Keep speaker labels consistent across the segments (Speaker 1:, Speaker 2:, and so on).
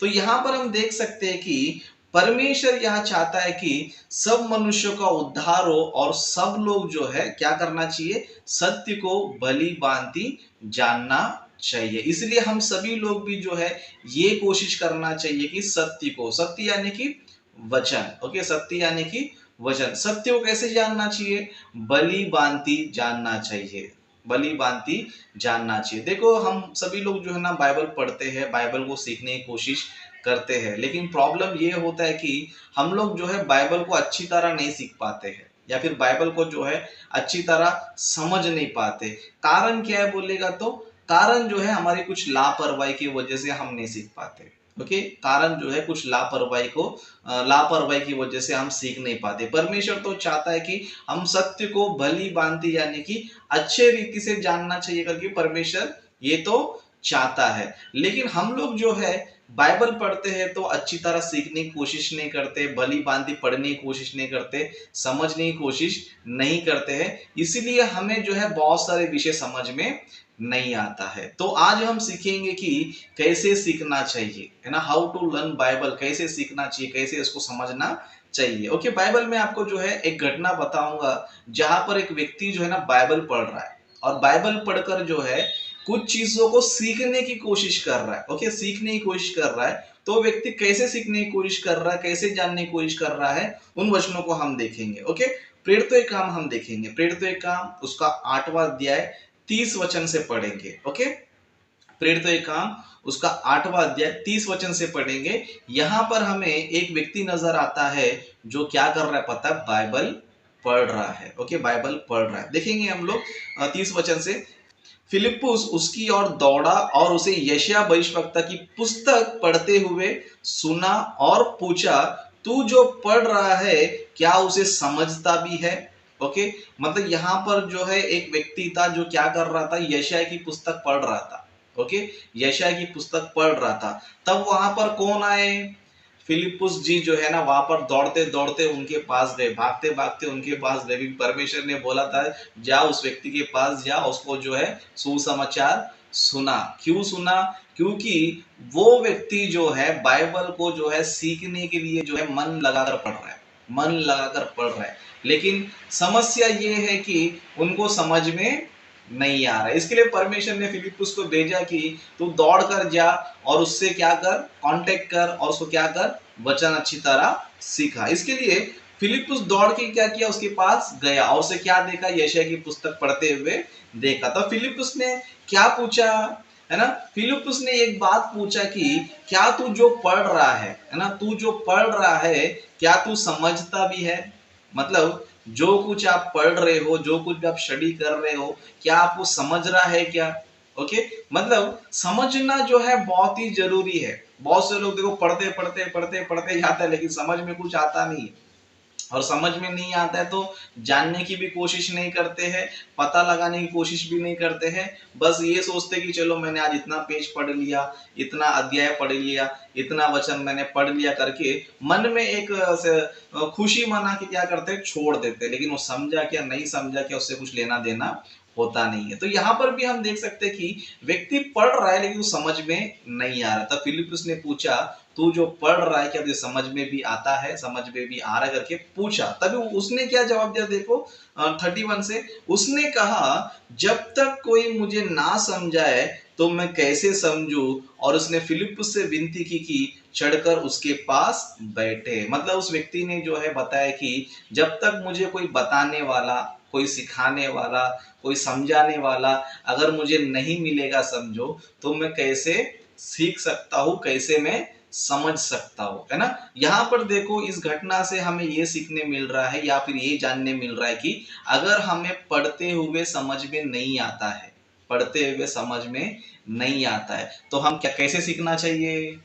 Speaker 1: तो यहाँ पर हम देख सकते हैं कि परमेश्वर यह चाहता है कि सब मनुष्यों का उद्धार हो और सब लोग जो है क्या करना चाहिए, सत्य को भली भांति जानना चाहिए। इसलिए हम सभी लोग भी जो है ये कोशिश करना चाहिए कि सत्य को, सत्य यानी कि वचन, ओके, सत्य यानी कि वचन, सत्य को कैसे जानना चाहिए, भली भांति जानना चाहिए, भली भांति जानना चाहिए। देखो हम सभी लोग जो है ना बाइबल पढ़ते हैं, बाइबल को सीखने की कोशिश करते हैं, लेकिन प्रॉब्लम ये होता है कि हम लोग जो है बाइबल को अच्छी तरह नहीं सीख पाते हैं या फिर बाइबल को जो है अच्छी तरह समझ नहीं पाते। कारण क्या है बोलेगा तो कारण जो है हमारी कुछ लापरवाही की वजह से हम नहीं सीख पाते। ओके, कारण जो है कुछ लापरवाही की वजह से हम सीख नहीं पाते। परमेश्वर तो चाहता है कि हम सत्य को भली भांति यानी कि अच्छे रीति से जानना चाहिए करके परमेश्वर ये तो चाहता है। लेकिन हम लोग जो है बाइबल पढ़ते हैं तो अच्छी तरह सीखने की कोशिश नहीं करते, भली भांति पढ़ने की कोशिश नहीं करते, समझने की कोशिश नहीं करते हैं, इसीलिए हमें जो है बहुत सारे विषय समझ में नहीं आता है। तो आज हम सीखेंगे कि कैसे सीखना चाहिए, है ना, हाउ टू लर्न बाइबल, कैसे सीखना चाहिए, कैसे इसको समझना चाहिए। ओके, बाइबल में आपको जो है एक घटना बताऊंगा जहां पर एक व्यक्ति जो है ना बाइबल पढ़ रहा है और बाइबल पढ़कर जो है कुछ चीजों को सीखने की कोशिश कर रहा है। ओके, सीखने की कोशिश कर रहा है, तो व्यक्ति कैसे सीखने की कोशिश कर रहा है, कैसे जानने की कोशिश कर रहा है, उन वचनों को हम देखेंगे। ओके, प्रेरितों के काम हम देखेंगे, प्रेरितों के काम उसका 8वां अध्याय 30 वचन से पढ़ेंगे। ओके, प्रेरितों के काम उसका 8वां अध्याय 30 वचन से पढ़ेंगे। यहां पर हमें एक व्यक्ति नजर आता है जो क्या कर रहा है पता है, बाइबल पढ़ रहा है। ओके, बाइबल पढ़ रहा है, देखेंगे हम लोग 30 वचन से। फिलिप्पुस उसकी ओर दौड़ा और उसे यशायाह भविष्यवक्ता की पुस्तक पढ़ते हुए सुना और पूछा, तू जो पढ़ रहा है क्या उसे समझता भी है। ओके, मतलब यहाँ पर जो है एक व्यक्ति था जो क्या कर रहा था, यशायाह की पुस्तक पढ़ रहा था। ओके, यशायाह की पुस्तक पढ़ रहा था। तब वहां पर कौन आए, फिलिप्पुस जी जो है ना वहां पर दौड़ते दौड़ते उनके पास गए, भागते भागते उनके पास गए। परमेश्वर ने बोला था जा उस व्यक्ति के पास जा, उसको जो है सुसमाचार सुना। क्यों सुना, क्योंकि वो व्यक्ति जो है बाइबल को जो है सीखने के लिए जो है मन लगाकर पढ़ रहा है, मन लगाकर पढ़ रहा है, लेकिन समस्या ये है कि उनको समझ में नहीं आ रहा है। इसके लिए परमेश्वर ने फिलिप्पुस को भेजा कि तू दौड़ कर जा और उससे क्या कर, कांटेक्ट कर और उसको क्या कर, वचन अच्छी तरह सीखा। इसके लिए फिलिप्पुस दौड़ के क्या किया, उसके पास गया और उसे क्या देखा, यशायाह की पुस्तक पढ़ते हुए देखा। तो फिलिप्पुस ने क्या पूछा, है ना, फिलिप्पुस ने एक बात पूछा कि क्या तू जो पढ़ रहा है ना, तू जो पढ़ रहा है क्या तू समझता भी है। मतलब जो कुछ आप पढ़ रहे हो, जो कुछ भी आप स्टडी कर रहे हो, क्या आपको समझ रहा है क्या। ओके, मतलब समझना जो है बहुत ही जरूरी है। बहुत से लोग देखो पढ़ते पढ़ते पढ़ते पढ़ते जाता है लेकिन समझ में कुछ आता नहीं है, और समझ में नहीं आता है तो जानने की भी कोशिश नहीं करते हैं, पता लगाने की कोशिश भी नहीं करते हैं। बस ये सोचते कि चलो मैंने आज इतना पेज पढ़ लिया, इतना अध्याय पढ़ लिया, इतना वचन मैंने पढ़ लिया करके मन में एक खुशी मना के क्या करते हैं, छोड़ देते हैं। लेकिन वो समझा क्या नहीं समझा क्या उससे कुछ लेना देना होता नहीं है। तो यहाँ पर भी हम देख सकते हैं कि व्यक्ति पढ़ रहा है लेकिन वो समझ में नहीं आ रहा। तब फिलिप्पुस ने पूछा, तू जो पढ़ रहा है क्या तुझे समझ में भी आता है, समझ में भी आ रहा है करके पूछा। तभी उसने क्या जवाब दिया, देखो 31 से, उसने कहा जब तक कोई मुझे ना समझाए तो मैं कैसे समझूं। और उसने फिलिप्पुस से विनती की कि चढ़कर उसके पास बैठे। मतलब उस व्यक्ति ने जो है बताया कि जब तक मुझे कोई बताने वाला, कोई सिखाने वाला, कोई समझाने वाला अगर मुझे नहीं मिलेगा समझो, तो मैं कैसे सीख सकता हूँ, कैसे मैं समझ सकता हूँ, है ना। यहाँ पर देखो इस घटना से हमें ये सीखने मिल रहा है या फिर ये जानने मिल रहा है कि अगर हमें पढ़ते हुए समझ में नहीं आता है, पढ़ते हुए समझ में नहीं आता है तो हम क्या कैसे सीखना चाहिए,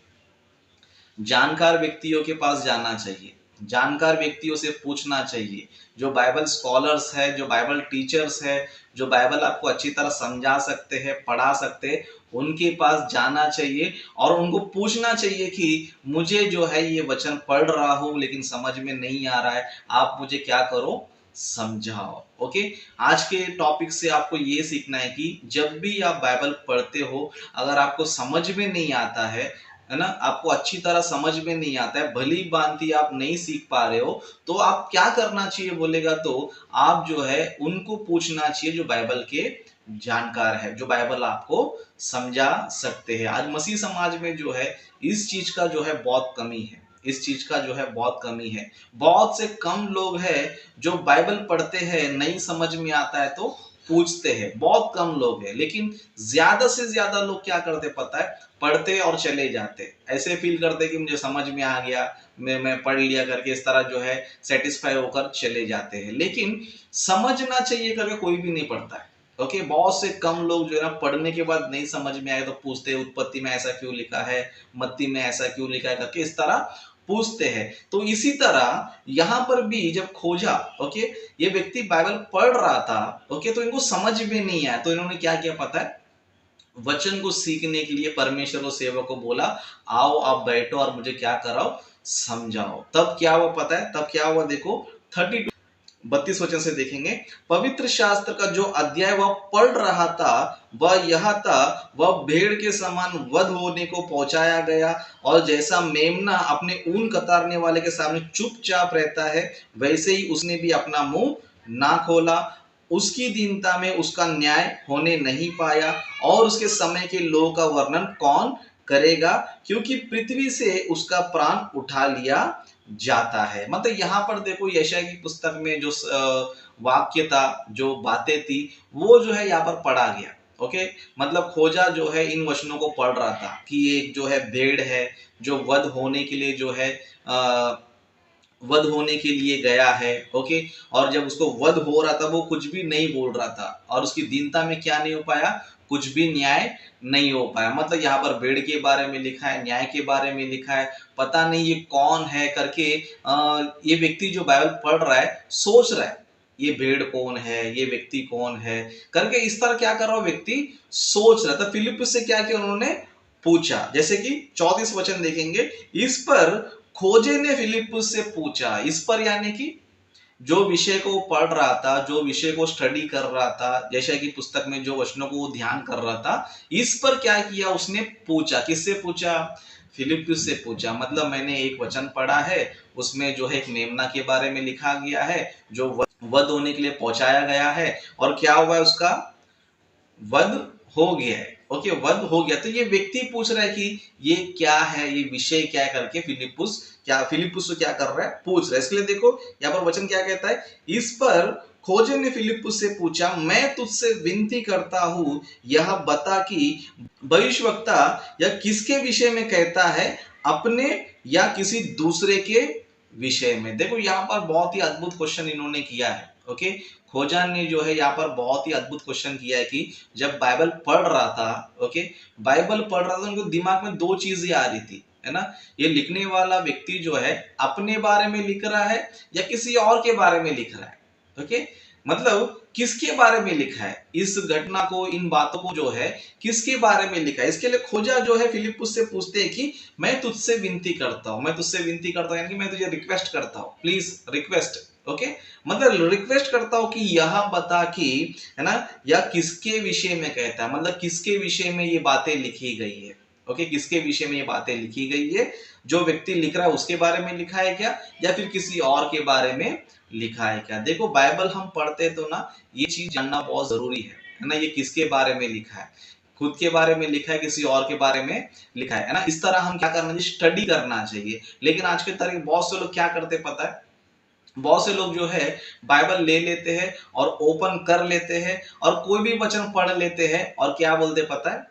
Speaker 1: जानकार व्यक्तियों के पास जाना चाहिए, जानकार व्यक्तियों से पूछना चाहिए। जो बाइबल स्कॉलर्स है, जो बाइबल टीचर्स है, जो बाइबल आपको अच्छी तरह समझा सकते हैं, पढ़ा सकते हैं, उनके पास जाना चाहिए और उनको पूछना चाहिए कि मुझे जो है ये वचन पढ़ रहा हूं लेकिन समझ में नहीं आ रहा है, आप मुझे क्या करो, समझाओ। ओके, आज के टॉपिक से आपको ये सीखना है कि जब भी आप बाइबल पढ़ते हो अगर आपको समझ में नहीं आता है है ना, आपको अच्छी तरह समझ में नहीं आता है, भली भांति आप नहीं सीख पा रहे हो, तो आप क्या करना चाहिए बोलेगा तो आप जो है उनको पूछना चाहिए जो बाइबल के जानकार है, जो बाइबल आपको समझा सकते हैं। आज मसीह समाज में जो है इस चीज का जो है बहुत कमी है, इस चीज का जो है बहुत कमी है। बहुत से कम लोग हैं जो बाइबल पढ़ते हैं, नहीं समझ में आता है तो पूछते हैं, बहुत कम लोग हैं। लेकिन ज्यादा से ज्यादा लोग क्या करते पता है, पढ़ते और चले जाते, ऐसे फील करते कि मुझे समझ में आ गया, मैं पढ़ लिया करके इस तरह जो है सेटिस्फाई होकर चले जाते हैं। लेकिन समझना चाहिए करके कोई भी नहीं पढ़ता है। ओके, बहुत से कम लोग जो है ना पढ़ने के बाद नहीं समझ में आए तो पूछते हैं उत्पत्ति में ऐसा क्यों लिखा है, मत्ती में ऐसा क्यों लिखा है करके इस तरह पूछते हैं। तो इसी तरह यहां पर भी जब खोजा, ओके, ये व्यक्ति बाइबल पढ़ रहा था, ओके, तो इनको समझ में नहीं आया, तो इन्होंने क्या किया पता है, वचन को सीखने के लिए परमेश्वर और सेवक को बोला, आओ आप बैठो और मुझे क्या कराओ, समझाओ। तब क्या हुआ पता है, तब क्या हुआ देखो 32 वचन से देखेंगे। पवित्र शास्त्र का जो अध्याय वह पढ़ रहा था वह यह था, वह भेड़ के समान वध होने को पहुंचाया गया, और जैसा मेमना अपने ऊन कतारने वाले के सामने चुपचाप रहता है, वैसे ही उसने भी अपना मुंह ना खोला। उसकी दीनता में उसका न्याय होने नहीं पाया, और उसके समय के लोगों का वर्णन कौन करेगा, क्योंकि पृथ्वी से उसका प्राण उठा लिया जाता है। मतलब यहाँ पर देखो यशायाह की पुस्तक में जो वाक्य था, जो बातें थी, वो जो है यहाँ पर पढ़ा गया। ओके, मतलब खोजा जो है इन वचनों को पढ़ रहा था कि एक जो है भेड़ है जो वध होने के लिए जो है वध होने के लिए गया है। ओके, और जब उसको वध हो रहा था वो कुछ भी नहीं बोल रहा था, और उसकी दीनता में क्या नहीं हो पाया, कुछ भी न्याय नहीं हो पाया। मतलब यहाँ पर भेड़ के बारे में लिखा है, न्याय के बारे में लिखा है, पता नहीं ये कौन है करके ये व्यक्ति जो बाइबल पढ़ रहा है सोच रहा है ये भेड़ कौन है, ये व्यक्ति कौन है करके, इस तरह क्या कर रहा व्यक्ति सोच रहा था। फिलिप्पुस से क्या किया उन्होंने, पूछा। जैसे कि 34 वचन देखेंगे, इस पर खोजे ने फिलिप्पुस से पूछा। इस पर यानी कि जो विषय को पढ़ रहा था, जो विषय को स्टडी कर रहा था, जैसे कि पुस्तक में जो वचनों को वो ध्यान कर रहा था, इस पर क्या किया उसने, पूछा। किससे पूछा, फिलिप्पुस से पूछा। मतलब मैंने एक वचन पढ़ा है, उसमें जो है एक मेमना के बारे में लिखा गया है जो वध होने के लिए पहुंचाया गया है, और क्या हुआ है, उसका वध हो गया है। ओके, वध हो गया। तो ये व्यक्ति पूछ रहा है कि ये क्या है, ये विषय क्या है करके फिलिप्पुस को क्या कर रहा है, पूछ रहा है। इसके लिए देखो यहाँ पर वचन क्या कहता है, इस पर खोजे ने फिलिप्पुस से पूछा, मैं तुझसे विनती करता हूं यह बता कि भविष्यवक्ता या किसके विषय में कहता है, अपने या किसी दूसरे के विषय में। देखो यहाँ पर बहुत ही अद्भुत क्वेश्चन इन्होंने किया है। ओके, खोजा ने जो है यहाँ पर बहुत ही अद्भुत क्वेश्चन किया है कि जब बाइबल पढ़ रहा था, ओके, बाइबल पढ़ रहा था, उनको दिमाग में दो चीजें आ रही थी, है ना। ये लिखने वाला व्यक्ति जो है अपने बारे में लिख रहा है या किसी और के बारे में लिख रहा है। ओके, मतलब किसके बारे में लिखा है, इस घटना को, इन बातों को जो है किसके बारे में लिखा है। इसके लिए खोजा जो है फिलिप्पुस से पूछते हैं कि मैं तुझसे विनती करता हूं, मैं तुझसे विनती करता हूं यानी कि मैं तुझे रिक्वेस्ट करता हूं, प्लीज रिक्वेस्ट। ओके, मतलब रिक्वेस्ट करता हूं कि यह बता कि, है ना, या किसके विषय में कहता है, मतलब किसके विषय में ये बातें लिखी गई है। ओके, किसके विषय में ये बातें लिखी गई है, जो व्यक्ति लिख रहा है उसके बारे में लिखा है क्या, या फिर किसी और के बारे में लिखा है क्या। देखो बाइबल हम पढ़ते तो ना ये चीज जानना बहुत जरूरी है ना, ये किसके बारे में लिखा है, खुद के बारे में लिखा है, किसी और के बारे में लिखा है ना। इस तरह हम क्या करना चाहिए, स्टडी करना चाहिए। लेकिन आज के तरह बहुत से लोग क्या करते पता है, बहुत से लोग जो है बाइबल ले लेते हैं और ओपन कर लेते हैं और कोई भी वचन पढ़ लेते हैं, और क्या बोलते पता है,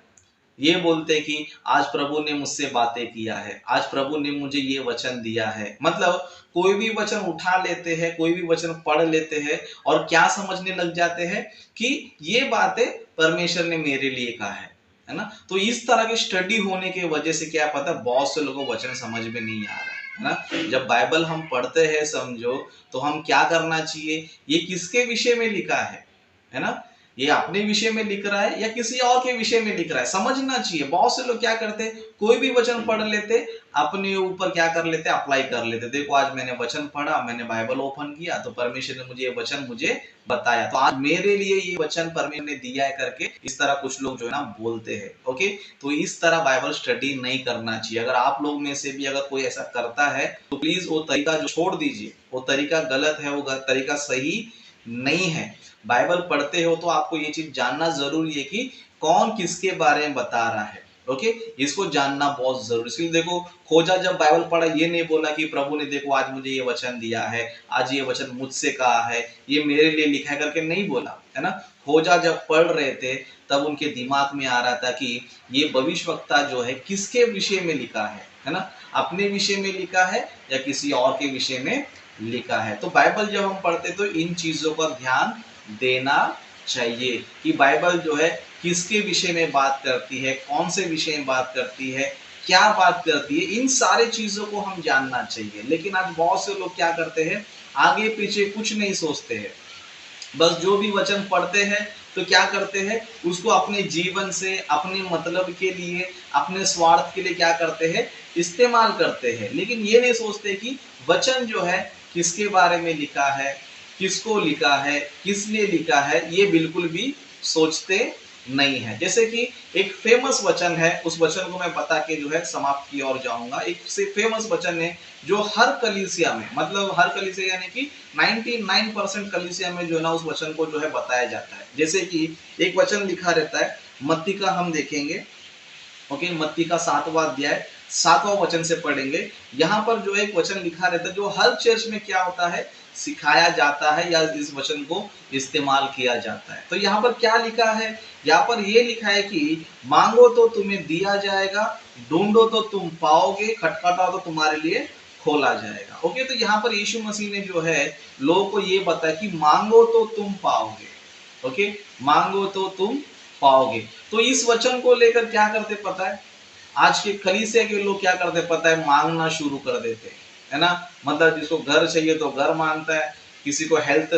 Speaker 1: ये बोलते हैं कि आज प्रभु ने मुझसे बातें किया है, आज प्रभु ने मुझे ये वचन दिया है। मतलब कोई भी वचन उठा लेते हैं, कोई भी वचन पढ़ लेते हैं, और क्या समझने लग जाते हैं कि ये बातें परमेश्वर ने मेरे लिए कहा है ना। तो इस तरह की स्टडी होने की वजह से क्या पता, बहुत से लोगों को वचन समझ में नहीं आ रहा है ना। जब बाइबल हम पढ़ते हैं समझो, तो हम क्या करना चाहिए, ये किसके विषय में लिखा है ना, ये अपने विषय में लिख रहा है या किसी और के विषय में लिख रहा है, समझना चाहिए। बहुत से लोग क्या करते हैं, कोई भी वचन पढ़ लेते, अपने ऊपर क्या कर लेते, अप्लाई कर लेते। देखो आज मैंने वचन पढ़ा, मैंने बाइबल ओपन किया तो परमेश्वर ने मुझे ये वचन मुझे बताया, तो आज मेरे लिए ये वचन परमेश्वर ने दिया है करके इस तरह कुछ लोग जो है ना बोलते हैं। ओके, तो इस तरह बाइबल स्टडी नहीं करना चाहिए। अगर आप लोग में से भी अगर कोई ऐसा करता है तो प्लीज वो तरीका जो छोड़ दीजिए, वो तरीका गलत है, वो तरीका सही नहीं है। बाइबल पढ़ते हो तो आपको ये चीज जानना जरूरी है कि कौन किसके बारे में बता रहा है। ओके, इसको जानना बहुत जरूरी। इसलिए देखो, खोजा जब बाइबल पढ़ा, ये नहीं बोला कि प्रभु ने देखो आज मुझे ये वचन दिया है, आज ये वचन मुझसे कहा है, ये मेरे लिए लिखा है करके नहीं बोला, है ना। खोजा जब पढ़ रहे थे तब उनके दिमाग में आ रहा था कि ये भविष्यवक्ता जो है किसके विषय में लिखा है ना, अपने विषय में लिखा है या किसी और के विषय में लिखा है। तो बाइबल जब हम पढ़ते तो इन चीजों का ध्यान देना चाहिए कि बाइबल जो है किसके विषय में बात करती है, कौन से विषय में बात करती है, क्या बात करती है, इन सारे चीजों को हम जानना चाहिए। लेकिन आज बहुत से लोग क्या करते हैं, आगे पीछे कुछ नहीं सोचते हैं, बस जो भी वचन पढ़ते हैं तो क्या करते हैं, उसको अपने जीवन से, अपने मतलब के लिए, अपने स्वार्थ के लिए क्या करते हैं, इस्तेमाल करते हैं। लेकिन ये नहीं सोचते कि वचन जो है किसके बारे में लिखा है, किसको लिखा है, किस लिए लिखा है, ये बिल्कुल भी सोचते नहीं है। जैसे कि एक फेमस वचन है, उस वचन को मैं बता के जो है समाप्त की ओर जाऊंगा। एक से फेमस वचन है जो हर कलीसिया में, मतलब हर कलीसिया यानी कि 99% कलीसिया में जो है ना उस वचन को जो है बताया जाता है। जैसे कि एक वचन लिखा रहता है, मत्ती का हम देखेंगे। ओके, मत्ती का 7वां अध्याय 7वां वचन से पढ़ेंगे। यहाँ पर जो एक वचन लिखा रहता है जो हर चर्च में क्या होता है, सिखाया जाता है या इस वचन को इस्तेमाल किया जाता है। तो यहाँ पर क्या लिखा है, यहाँ पर ये लिखा है कि मांगो तो तुम्हें दिया जाएगा, ढूंढो तो तुम पाओगे, खटखटाओ तो तुम्हारे लिए खोला जाएगा। ओके, तो यहाँ पर यीशु मसीह ने जो है लोगों को ये बताया कि मांगो तो तुम पाओगे। ओके, मांगो तो तुम पाओगे। तो इस वचन को लेकर क्या करते पता है, आज के कलीसिया के लोग क्या करते पता है, मांगना शुरू कर देते हैं, है ना। मतलब जिसको घर चाहिए तो घर मांगता है, किसी को हेल्थ,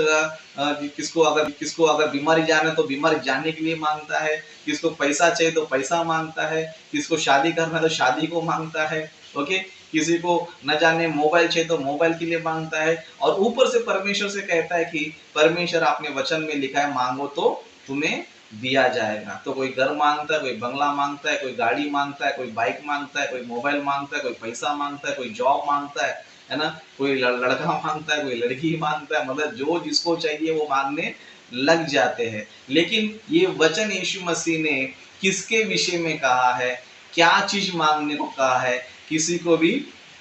Speaker 1: किसको अगर बीमारी जाना है तो बीमारी जानने के लिए मांगता है, किसको पैसा चाहिए तो पैसा मांगता है, किसको शादी करना है तो शादी को मांगता है। ओके, किसी को न जाने मोबाइल चाहिए तो मोबाइल के लिए मांगता है, और ऊपर से परमेश्वर से कहता है कि परमेश्वर आपने वचन में लिखा है मांगो तो तुम्हें दिया जाएगा। तो कोई घर मांगता है, कोई बंगला मांगता है, कोई गाड़ी मांगता है, कोई बाइक मांगता है, कोई मोबाइल मांगता है, कोई पैसा मांगता है, कोई जॉब मांगता है ना, कोई लड़का मांगता है, कोई लड़की मांगता है। मतलब जो जिसको चाहिए वो मांगने लग जाते हैं। लेकिन ये वचन यीशु मसीह ने किसके विषय में कहा है, क्या चीज मांगने को कहा है, किसी को भी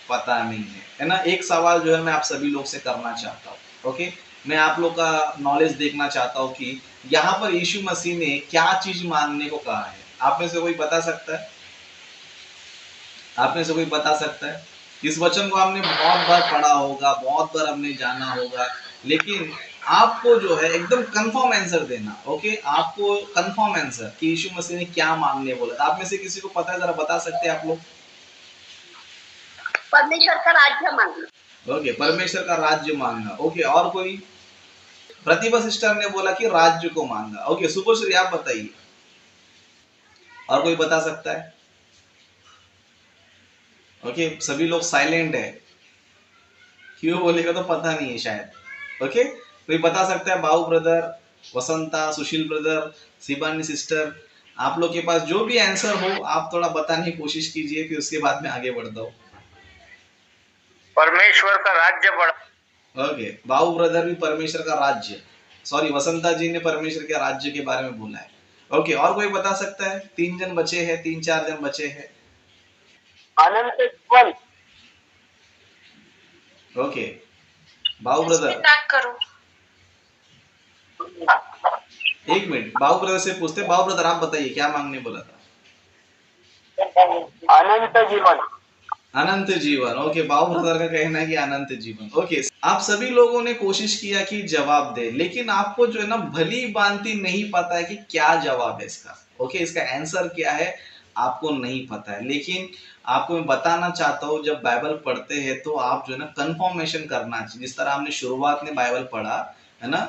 Speaker 1: पता नहीं है ना। एक सवाल जो है मैं आप सभी लोग से करना चाहता हूँ। ओके, मैं आप लोग का नॉलेज देखना चाहता हूँ कि यहाँ पर यीशु मसीह ने क्या चीज मांगने को कहा है। आप में से कोई बता सकता है, आप में से कोई बता सकता है। इस वचन को हमने बहुत बार पढ़ा होगा, बहुत बार हमने जाना होगा, लेकिन आपको जो है एकदम कंफर्म आंसर देना। ओके, आपको कंफर्म आंसर कि यीशु मसीह ने क्या मांगने बोला। आप में से किसी को पता है, जरा बता सकते हैं आप लोग।
Speaker 2: परमेश्वर का राज्य मांगना।
Speaker 1: ओके, परमेश्वर का राज्य मांगना। ओके, और कोई। प्रतिभा सिस्टर ने बोला कि राज्य को मांगा। ओके, सुबोश्री आप बताइए, और कोई बता सकता है। ओके, सभी लोग साइलेंट है, क्यों बोलेगा तो पता नहीं है शायद। ओके, कोई बता सकता है, बाबू ब्रदर, वसंता, सुशील ब्रदर, शिबानी सिस्टर, आप लोग के पास जो भी आंसर हो आप थोड़ा बताने की कोशिश कीजिए, फिर उसके बाद में आगे बढ़ता हूँ।
Speaker 2: परमेश्वर का राज्य बढ़ा।
Speaker 1: ओके, बाबू ब्रदर भी परमेश्वर का राज्य, सॉरी वसंता जी ने परमेश्वर के राज्य के बारे में बोला है। ओके, और कोई बता सकता है। 3 जन बचे हैं, 3-4 जन बचे हैं।
Speaker 2: अनंत जीवन।
Speaker 1: ओके, बाबू ब्रदर
Speaker 2: करो।
Speaker 1: एक मिनट, बाबू ब्रदर से पूछते। बाबू ब्रदर आप बताइए क्या मांगने बोला था।
Speaker 2: अनंत जीवन।
Speaker 1: अनंत जीवन। ओके, बाबू ब्रदर का कहना है कि अनंत जीवन। ओके, आप सभी लोगों ने कोशिश किया कि जवाब दे, लेकिन आपको जो है ना भली भांति नहीं पता है कि क्या जवाब है इसका। ओके, इसका आंसर क्या है आपको नहीं पता है। लेकिन आपको मैं बताना चाहता हूँ, जब बाइबल पढ़ते हैं तो आप जो है ना कंफर्मेशन करना चाहिए। जिस तरह हमने शुरुआत में बाइबल पढ़ा है ना,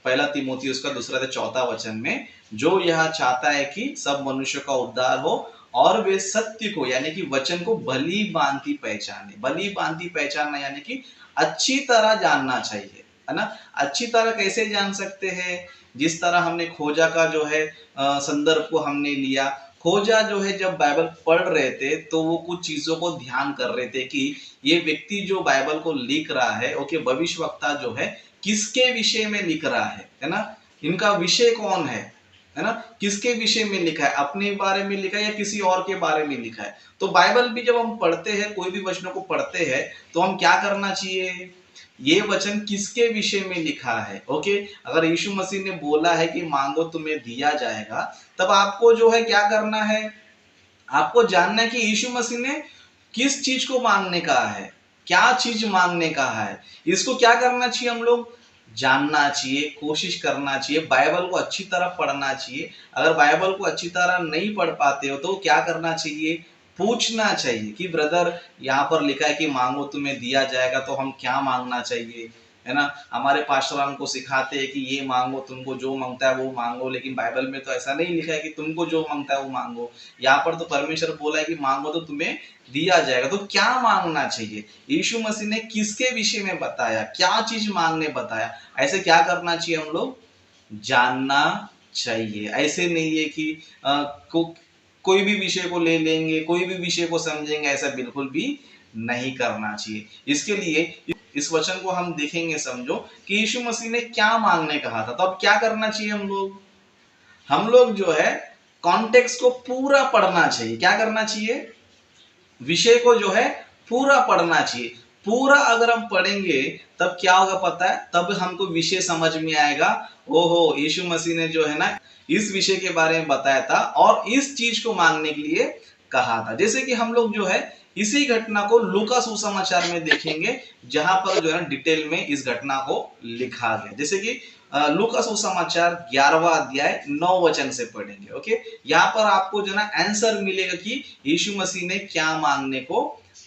Speaker 1: पहला तिमोथी उसका दूसरा 4 वचन में, जो यह चाहता है कि सब मनुष्य का उद्धार हो और वे सत्य को यानी कि वचन को भली भांति पहचाने। भली भांति पहचानना यानी कि अच्छी तरह जानना चाहिए, है ना। अच्छी तरह कैसे जान सकते हैं? जिस तरह हमने खोजा का जो है संदर्भ को हमने लिया। खोजा जो है जब बाइबल पढ़ रहे थे तो वो कुछ चीजों को ध्यान कर रहे थे कि ये व्यक्ति जो बाइबल को लिख रहा है, ओके, भविष्यवक्ता जो है किसके विषय में लिख रहा है ना। इनका विषय कौन है ना, किसके विषय में लिखा है, अपने बारे में लिखा है या किसी और के बारे में लिखा है। तो बाइबल भी जब हम पढ़ते हैं, कोई भी वचनों को पढ़ते हैं, तो हम क्या करना चाहिए, ये वचन किसके विषय में लिखा है। ओके, अगर यीशु मसीह ने बोला है कि मांगो तुम्हें दिया जाएगा, तब आपको जो है क्या करना है, आपको जानना है कि यीशु मसीह ने किस चीज को मांगने कहा है, क्या चीज मांगने कहा है। इसको क्या करना चाहिए, हम लोग जानना चाहिए, कोशिश करना चाहिए, बाइबल को अच्छी तरह पढ़ना चाहिए। अगर बाइबल को अच्छी तरह नहीं पढ़ पाते हो तो क्या करना चाहिए, पूछना चाहिए कि ब्रदर यहाँ पर लिखा है कि मांगो तुम्हें दिया जाएगा, तो हम क्या मांगना चाहिए, है ना। हमारे पास्टर हमको सिखाते हैं कि ये मांगो, तुमको जो मांगता है वो मांगो, लेकिन बाइबल में तो ऐसा नहीं लिखा है कि तुमको जो मांगता है वो मांगो। यहाँ पर तो परमेश्वर बोला है कि मांगो तो तुम्हें दिया जाएगा। तो क्या मांगना चाहिए, यीशु मसीह ने किसके विषय में बताया, क्या चीज मांगने बताया, ऐसे क्या करना चाहिए, हम लोग जानना चाहिए। ऐसे नहीं है कि कोई भी विषय को ले लेंगे, कोई भी विषय को समझेंगे, ऐसा बिल्कुल भी नहीं करना चाहिए। इसके लिए इस वचन को हम देखेंगे, समझो कि यीशु मसीह ने क्या मांगने कहा था। तो अब क्या करना चाहिए, हम लोग जो है कॉन्टेक्स्ट को पूरा पढ़ना चाहिए। क्या करना चाहिए, विषय को जो है पूरा पढ़ना चाहिए। पूरा अगर हम पढ़ेंगे तब क्या होगा पता है, तब हमको विषय समझ में आएगा। ओहो, यीशु मसीह ने जो है ना इस विषय के बारे में बताया था और इस चीज को मांगने के लिए कहा था। जैसे कि हम लोग जो है इसी घटना को लूका सुसमाचार में देखेंगे, जहां पर जो है डिटेल में इस घटना को लिखा गया। जैसे कि लूका सुसमाचार 11वां अध्याय 9 वचन से पढ़ेंगे। ओके, यहाँ पर आपको जो ना आंसर मिलेगा कि यीशु मसीह ने क्या मांगने को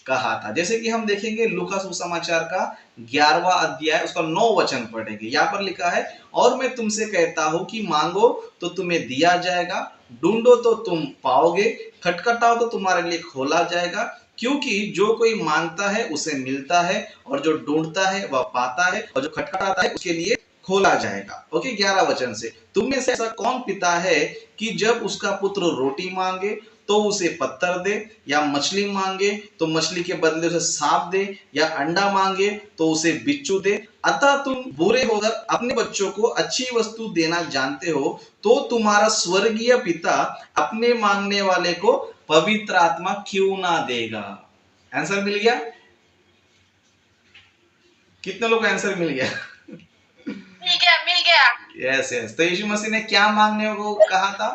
Speaker 1: कहा था। जैसे कि हम देखेंगे लूका सुसमाचार का 11वां अध्याय उसका 9 वचन पढ़ेंगे। यहाँ पर लिखा है, और मैं तुमसे कहता हूं कि मांगो तो तुम्हें दिया जाएगा, ढूंढो तो तुम पाओगे, खटखटाओ तो तुम्हारे लिए खोला जाएगा। क्योंकि जो कोई मांगता है उसे मिलता है, और जो ढूंढता है वह पाता है, और जो खटखटाता है उसके लिए खोला जाएगा। ओके, 11 वचन से, तुम में से ऐसा कौन पिता है कि जब उसका पुत्र रोटी मांगे तो उसे पत्थर दे, या मछली मांगे तो मछली के बदले उसे सांप दे, या अंडा मांगे तो उसे बिच्छू दे। अतः तुम बुरे होकर अपने बच्चों को अच्छी वस्तु देना जानते हो, तो तुम्हारा स्वर्गीय पिता अपने मांगने वाले को पवित्र आत्मा क्यों ना देगा। आंसर मिल गया? कितने लोग को आंसर मिल गया?
Speaker 2: मिल गया।
Speaker 1: Yes yes. तो यीशु मसीह ने क्या मांगने को कहा था?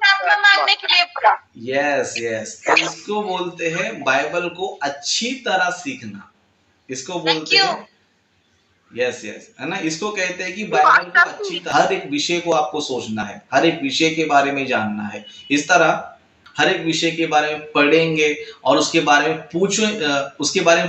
Speaker 2: आत्मा मांगने के लिए बोला।
Speaker 1: Yes yes. तो इसको बोलते हैं बाइबल को अच्छी तरह सीखना। इसको बोलते हैं यस यस, है ना। इसको कहते हैं कि बाइबल को अच्छी तरह, हर एक विषय को आपको सोचना है, हर एक विषय के बारे में जानना है। इस तरह हर एक विषय के बारे में पढ़ेंगे और उसके बारे में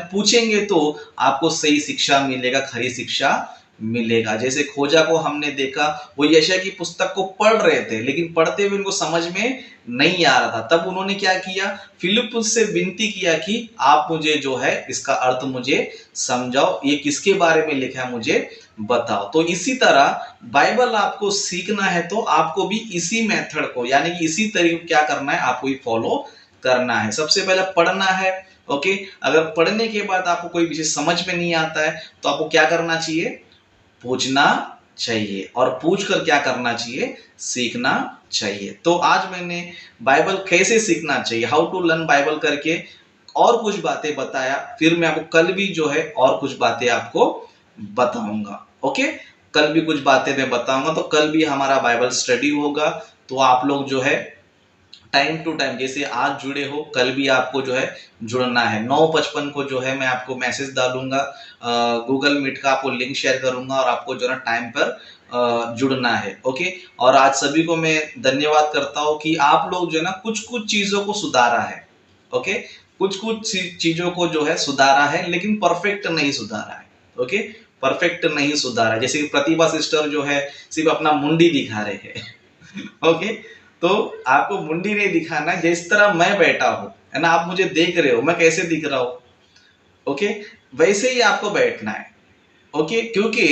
Speaker 1: पूछेंगे तो आपको सही शिक्षा मिलेगा, खरी शिक्षा मिलेगा। जैसे खोजा को हमने देखा, वो यशायाह की पुस्तक को पढ़ रहे थे, लेकिन पढ़ते हुए उनको समझ में नहीं आ रहा था। तब उन्होंने क्या किया, फिलिप्पुस से विनती किया कि आप मुझे जो है इसका अर्थ मुझे समझाओ, ये किसके बारे में लिखा है मुझे बताओ। तो इसी तरह बाइबल आपको सीखना है तो आपको भी इसी मेथड को, यानी कि इसी तरीके क्या करना है, आपको ही फॉलो करना है। सबसे पहले पढ़ना है। ओके, अगर पढ़ने के बाद आपको कोई विषय समझ में नहीं आता है तो आपको क्या करना चाहिए, पूछना चाहिए, और पूछकर क्या करना चाहिए, सीखना चाहिए। तो आज मैंने बाइबल कैसे सीखना चाहिए, हाउ टू लर्न बाइबल करके और कुछ बातें बताया। फिर मैं आपको कल भी जो है और कुछ बातें आपको बताऊंगा। ओके, कल भी कुछ बातें मैं बताऊंगा। तो कल भी हमारा बाइबल स्टडी होगा। तो आप लोग जो है टाइम टू टाइम, जैसे आज जुड़े हो, कल भी आपको जो है जुड़ना है। 9:55 को जो है मैं आपको मैसेज डालूंगा, गूगल मीट का आपको लिंक शेयर करूंगा, और आपको जो है टाइम पर जुड़ना है। ओके, और आज सभी को मैं धन्यवाद करता हूँ कि आप लोग जो है ना कुछ कुछ चीजों को सुधारा है। ओके, कुछ कुछ चीजों को जो है सुधारा है, लेकिन परफेक्ट नहीं सुधारा है। ओके, परफेक्ट नहीं सुधारा। जैसे कि प्रतिभा सिस्टर जो है सिर्फ अपना मुंडी दिखा रहे हैं ओके, तो आपको मुंडी नहीं दिखाना, जिस तरह मैं बैठा हूँ है ना, आप मुझे देख रहे हो मैं कैसे दिख रहा हूँ, ओके, वैसे ही आपको बैठना है, ओके। क्योंकि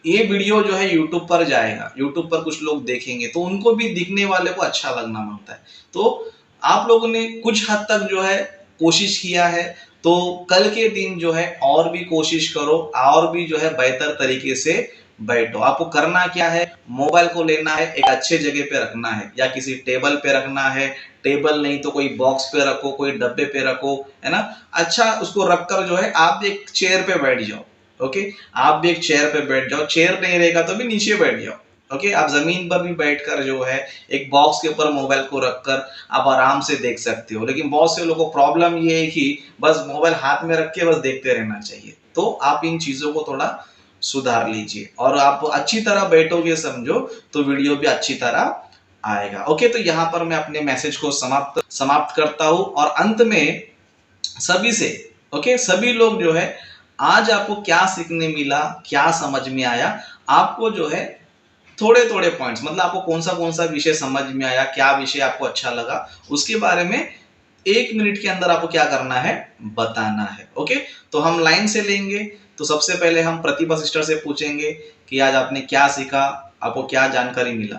Speaker 1: ये वीडियो जो है यूट्यूब पर जाएगा, यूट्यूब पर कुछ लोग देखेंगे तो उनको भी दिखने वाले को अच्छा लगना मांगता है। तो आप लोगों ने कुछ हद तक जो है कोशिश किया है, तो कल के दिन जो है और भी कोशिश करो, और भी जो है बेहतर तरीके से बैठो। आपको करना क्या है, मोबाइल को लेना है, एक अच्छे जगह पे रखना है, या किसी टेबल पे रखना है, टेबल नहीं तो कोई बॉक्स पे रखो, कोई डब्बे पे रखो, है ना। अच्छा उसको रखकर जो है आप भी एक चेयर पे बैठ जाओ, ओके, आप भी एक चेयर पे बैठ जाओ, चेयर नहीं रहेगा तो भी नीचे बैठ जाओ, ओके। आप जमीन पर भी बैठकर जो है एक बॉक्स के ऊपर मोबाइल को रखकर आप आराम से देख सकते हो। लेकिन बहुत से लोगों को प्रॉब्लम ये है कि बस मोबाइल हाथ में रख के बस देखते रहना चाहिए। तो आप इन चीजों को थोड़ा सुधार लीजिए, और आप अच्छी तरह बैठोगे समझो तो वीडियो भी अच्छी तरह आएगा, ओके। तो यहाँ पर मैं अपने मैसेज को समाप्त करता हूँ, और अंत में सभी से, ओके, सभी लोग जो है आज आपको क्या सीखने मिला, क्या समझ में आया, आपको जो है थोड़े थोड़े पॉइंट्स, मतलब आपको कौन सा विषय समझ में आया, क्या विषय आपको अच्छा लगा, उसके बारे में 1 मिनट के अंदर आपको क्या करना है, बताना है, ओके। तो हम लाइन से लेंगे। तो सबसे पहले हम प्रतिभा सिस्टर से पूछेंगे कि आज आपने क्या सीखा, आपको क्या जानकारी मिला।